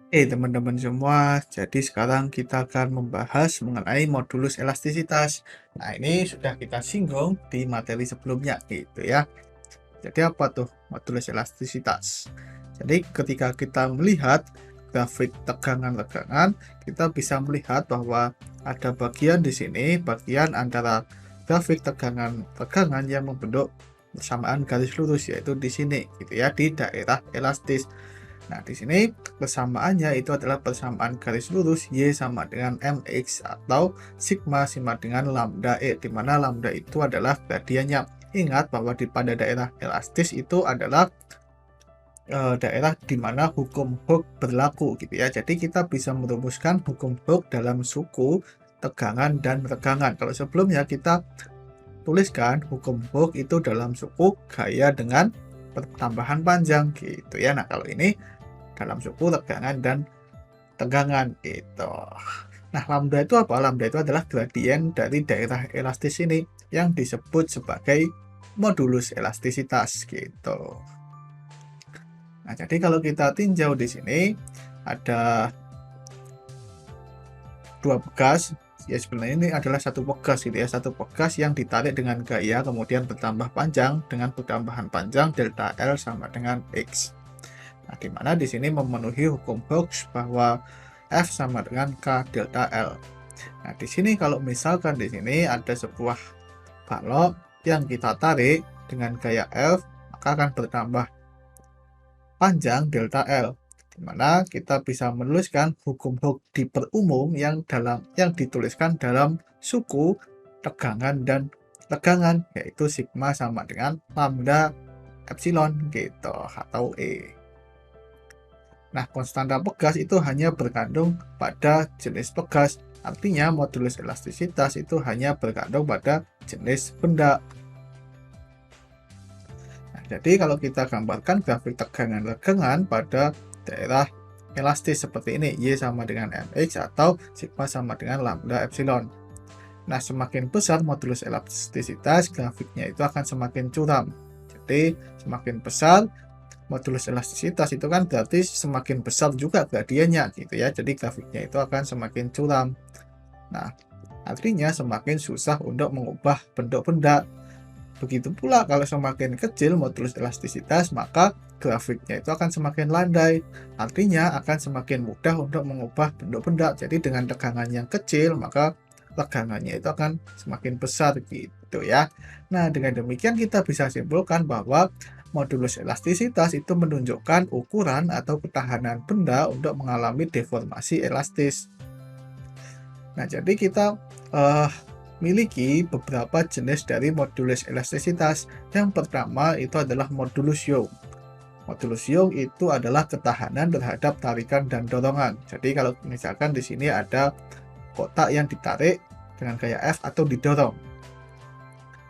Teman-teman semua, jadi sekarang kita akan membahas mengenai modulus elastisitas. Nah, ini sudah kita singgung di materi sebelumnya gitu ya. Jadi apa tuh modulus elastisitas? Jadi ketika kita melihat grafik tegangan-tegangan, kita bisa melihat bahwa ada bagian di sini, bagian antara grafik tegangan-tegangan yang membentuk persamaan garis lurus, yaitu di sini gitu ya, di daerah elastis. Nah, di sini persamaannya itu adalah persamaan garis lurus Y sama dengan mx atau sigma sama dengan lambda E, di mana lambda itu adalah gradiennya. Ingat bahwa pada daerah elastis itu adalah daerah di mana hukum Hooke berlaku gitu ya. Jadi kita bisa merumuskan hukum Hooke dalam suku tegangan dan regangan. Kalau sebelumnya kita tuliskan hukum Hooke itu dalam suku gaya dengan pertambahan panjang gitu ya. Nah, kalau ini dalam suku tegangan dan tegangan gitu. Nah, lambda itu apa? Lambda itu adalah gradien dari daerah elastis ini yang disebut sebagai modulus elastisitas gitu. Nah, jadi kalau kita tinjau di sini ada dua pegas. Ya, sebenarnya ini adalah satu pegas gitu ya, satu pegas yang ditarik dengan gaya kemudian bertambah panjang dengan pertambahan panjang delta L sama dengan X. Nah, di mana di sini memenuhi hukum Hooke bahwa F sama dengan K delta L. Nah, di sini kalau misalkan di sini ada sebuah balok yang kita tarik dengan gaya F, maka akan bertambah panjang delta L, di mana kita bisa menuliskan hukum Hooke diperumum yang dituliskan dalam suku tegangan dan tegangan, yaitu sigma sama dengan lambda epsilon gitu atau E. Nah, konstanta pegas itu hanya bergantung pada jenis pegas. Artinya modulus elastisitas itu hanya bergantung pada jenis benda. Nah, jadi kalau kita gambarkan grafik tegangan-tegangan pada daerah elastis seperti ini, Y sama dengan mx atau sigma sama dengan lambda epsilon. Nah, semakin besar modulus elastisitas, grafiknya itu akan semakin curam. Jadi, semakin besar modulus elastisitas itu kan berarti semakin besar juga gradiennya gitu ya. Jadi grafiknya itu akan semakin curam. Nah, artinya semakin susah untuk mengubah bentuk benda. Begitu pula kalau semakin kecil modulus elastisitas, maka grafiknya itu akan semakin landai. Artinya akan semakin mudah untuk mengubah bentuk benda. Jadi dengan tegangan yang kecil, maka tegangannya itu akan semakin besar gitu ya. Nah, dengan demikian kita bisa simpulkan bahwa modulus elastisitas itu menunjukkan ukuran atau ketahanan benda untuk mengalami deformasi elastis. Nah, jadi kita miliki beberapa jenis dari modulus elastisitas. Yang pertama itu adalah modulus Young. Modulus Young itu adalah ketahanan terhadap tarikan dan dorongan. Jadi kalau misalkan di sini ada kotak yang ditarik dengan gaya F atau didorong.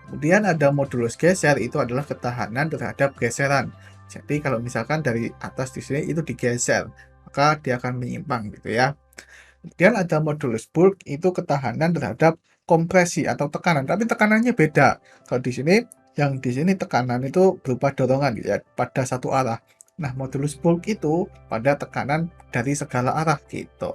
Kemudian ada modulus geser, itu adalah ketahanan terhadap geseran. Jadi kalau misalkan dari atas di sini itu digeser, maka dia akan menyimpang gitu ya. Kemudian ada modulus bulk, itu ketahanan terhadap kompresi atau tekanan, tapi tekanannya beda. Kalau di sini, yang di sini tekanan itu berupa dorongan gitu ya, pada satu arah. Nah, modulus bulk itu pada tekanan dari segala arah gitu.